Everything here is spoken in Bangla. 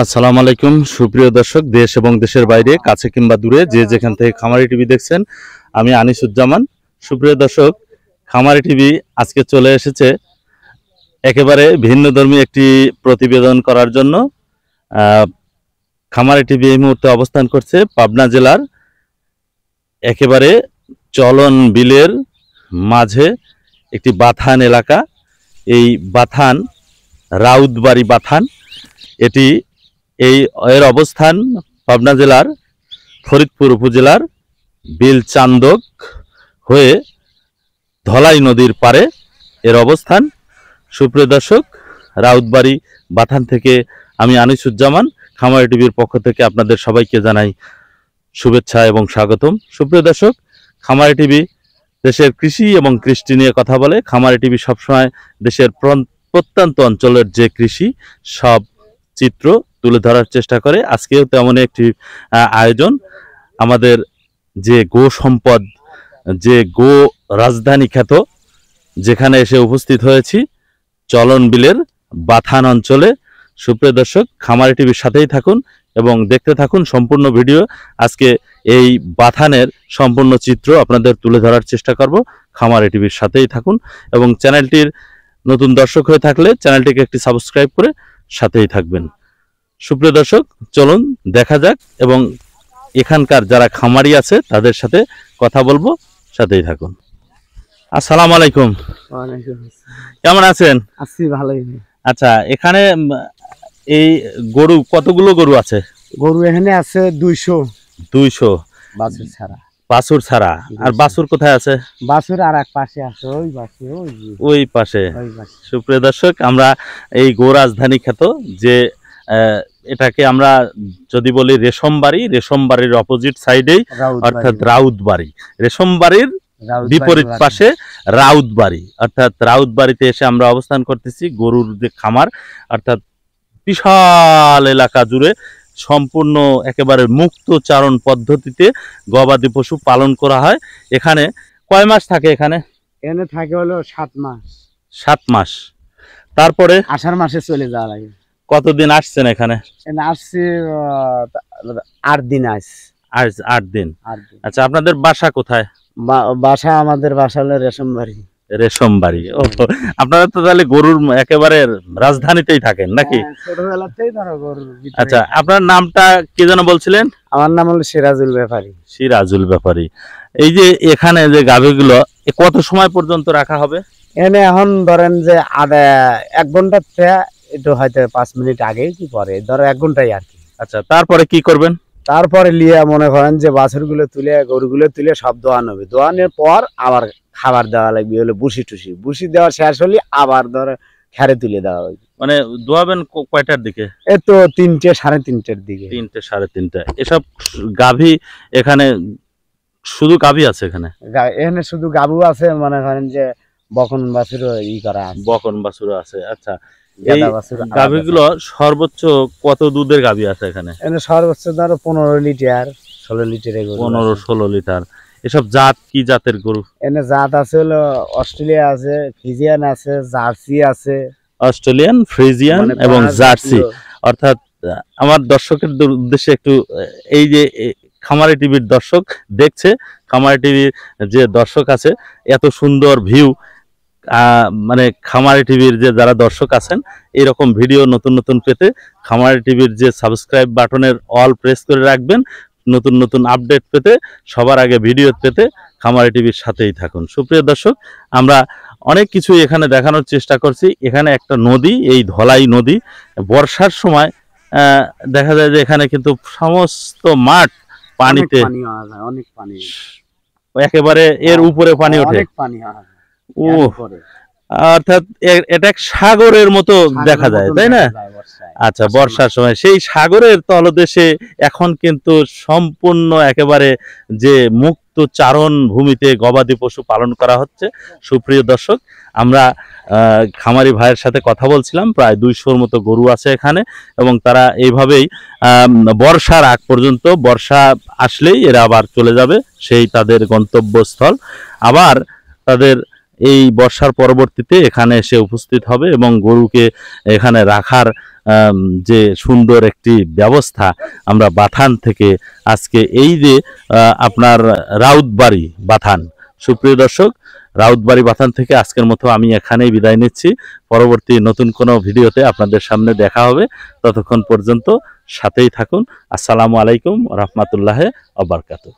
আসসালামু আলাইকুম সুপ্রিয় দর্শক, দেশ এবং দেশের বাইরে কাছে কিংবা দূরে যে যেখান থেকে খামারি টিভি দেখছেন, আমি আনিসুজ্জামান। সুপ্রিয় দর্শক, খামারি টিভি আজকে চলে এসেছে একেবারে ভিন্নধর্মী একটি প্রতিবেদন করার জন্য। খামারি টিভি এই মুহূর্তে অবস্থান করছে পাবনা জেলার একেবারে চলন বিলের মাঝে একটি বাথান এলাকা। এই বাথান রাউতবাড়ি বাথান, এটি এর অবস্থান পাবনা জেলার ফরিদপুর উপজেলার বিলচান্দক হয়ে ধলাই নদীর পারে এর অবস্থান। সুপ্রিয় দর্শক, রাউতবাড়ি বাথান থেকে আমি আনিসুজ্জামান খামারি টিভির পক্ষ থেকে আপনাদের সবাইকে জানাই শুভেচ্ছা এবং স্বাগতম। সুপ্রিয় দর্শক, খামারি টিভি দেশের কৃষি এবং কৃষ্টি নিয়ে কথা বলে। খামারি টিভি সবসময় দেশের প্রত্যন্ত অঞ্চলের যে কৃষি সব চিত্র তুলে ধরার চেষ্টা করে। আজকেও তেমন একটি আয়োজন। আমাদের যে গো সম্পদ, যে গো রাজধানী খ্যাত, যেখানে এসে উপস্থিত হয়েছি চলন বিলের বাথান অঞ্চলে। সুপ্রিয় দর্শক, খামারি টিভির সাথেই থাকুন এবং দেখতে থাকুন সম্পূর্ণ ভিডিও। আজকে এই বাথানের সম্পূর্ণ চিত্র আপনাদের তুলে ধরার চেষ্টা করব। খামারি টিভির সাথেই থাকুন এবং চ্যানেলটির নতুন দর্শক হয়ে থাকলে চ্যানেলটিকে একটি সাবস্ক্রাইব করে সাথেই থাকবেন। সুপ্রিয় দর্শক, চলুন দেখা যাক এবং এখানকার যারা খামারি আছে তাদের সাথে কথা বলবো, সাথেই থাকুন। আসসালামু আলাইকুম। কেমন আছেন? আছি ভালোই। আচ্ছা, এখানে এই গরু কতগুলো গরু আছে? গরু এখানে আছে 200 বাছুর ছাড়া। বাছুর ছাড়া। আর বাছুর কোথায় আছে? বাছুর আর এক পাশে আছে, ওই পাশে। সুপ্রিয় দর্শক, আমরা এই গো রাজধানী খ্যাত যে এটাকে আমরা যদি বলি রেশমবাড়ির অপোজিট সাইডেই, অর্থাৎ রাউতবাড়ি। রেশমবাড়ির বিপরীত পাশে রাউতবাড়ি, অর্থাৎ রাউতবাড়িতে এসে আমরা অবস্থান করতেছি। গরুর যে খামার, অর্থাৎ বিশাল এলাকা জুড়ে সম্পূর্ণ একেবারে মুক্ত চারণ পদ্ধতিতে গবাদি পশু পালন করা হয়। এখানে কয় মাস থাকে? এখানে থাকে হলো 7 মাস। 7 মাস। তারপরে আষাঢ় মাসে চলে যাওয়া লাগে। কতদিন আসছেন এখানে? আসছি 8 দিন। 8 দিন। আচ্ছা, আপনাদের বাসা কোথায়? বাসা আমাদের বাসা হলো রেশমবাড়ি। ও, আপনারা তো তাহলে গরুর একেবারে রাজধানীতেই থাকেন নাকি? ছোটবেলাতেই ধরো গরুর। আচ্ছা, আপনার নামটা কি যেন বলছিলেন? আমার নাম হলো সিরাজুল ব্যাপারী। এই যে এখানে যে গাভীগুলো কত সময় পর্যন্ত রাখা হবে? এখানে এখন ধরেন যে 1 ঘন্টা থেকে একটু হয়তো 5 মিনিট আগেই কি পরে, ধরো 1 ঘন্টাই আর কি। আচ্ছা, তারপরে কি করবেন? তারপরে লিয়ে মনে করেন যে বাছুরগুলো তুলে, গরুগুলো তুলে সব দোয়ানো হবে। দোয়ানোর পর আবার খাবার দেওয়া লাগবে, হলো বুসি দেওয়া শেষ হলে আবার ধরো খেরে তুলে দেওয়া হবে। মানে দোয়াবেন কয়টার দিকে? এই তো 3টে, 3:30টার দিকে। 3টে, 3:30। এসব গাভী এখানে শুধু গাভী আছে? এখানে শুধু গাবু আছে, মনে করেন যে বকন বাছুর করা আছে। বকন বাছুর আছে। আচ্ছা, এই গাভীগুলো সর্বোচ্চ কত দুধের গাভী আছে এখানে? সর্বোচ্চ ধরো 15 লিটার 16 লিটার। 15-16 লিটার। এসব জাত কি জাতের গরু? এনে জাত আছে হলো অস্ট্রেলিয়া আছে, ফ্রিজিয়ান আছে, জার্সি আছে। অস্ট্রেলিয়ান, ফ্রিজিয়ান এবং জার্সি। অর্থাৎ আমার দর্শকের উদ্দেশ্যে একটু, এই যে খামারি টিভির দর্শক দেখছে, খামারি টিভির যে দর্শক আছে, এত সুন্দর ভিউ, মানে খামারি টিভির যে যারা দর্শক আছেন, এরকম ভিডিও নতুন নতুন পেতে খামারি টিভির যে সাবস্ক্রাইব বাটনের অল প্রেস করে রাখবেন। নতুন নতুন আপডেট পেতে, সবার আগে ভিডিও পেতে খামারি টিভির সাথেই থাকুন। সুপ্রিয় দর্শক, আমরা অনেক কিছু এখানে দেখানোর চেষ্টা করছি। এখানে একটা নদী, এই ধলাই নদী। বর্ষার সময় দেখা যায় যে এখানে কিন্তু সমস্ত মাঠ পানিতে, অনেক পানি, একেবারে এর উপরে পানি ওঠে। ও, অর্থাৎ এটা এক সাগরের মতো দেখা যায়, তাই না? আচ্ছা, বর্ষার সময় সেই সাগরের তলদেশে এখন কিন্তু সম্পূর্ণ একেবারে যে মুক্ত চারণ ভূমিতে গবাদি পশু পালন করা হচ্ছে। সুপ্রিয় দর্শক, আমরা খামারি ভাইয়ের সাথে কথা বলছিলাম। প্রায় 200-র মতো গরু আছে এখানে এবং তারা এইভাবেই বর্ষার আগ পর্যন্ত, বর্ষা আসলেই এরা আবার চলে যাবে সেই তাদের গন্তব্যস্থল। আবার তাদের এই বর্ষার পরবর্তীতে এখানে এসে উপস্থিত হবে এবং গরুকে এখানে রাখার যে সুন্দর একটি ব্যবস্থা আমরা বাথান থেকে আজকে এই যে আপনার রাউতবাড়ি বাথান, সুপ্রিয় দর্শক, রাউতবাড়ি বাথান থেকে আজকের মতো আমি এখানেই বিদায় নিচ্ছি। পরবর্তী নতুন কোনো ভিডিওতে আপনাদের সামনে দেখা হবে। ততক্ষণ পর্যন্ত সাথেই থাকুন। আসসালামু আলাইকুম রহমতুল্লাহ আবরকাতুহ।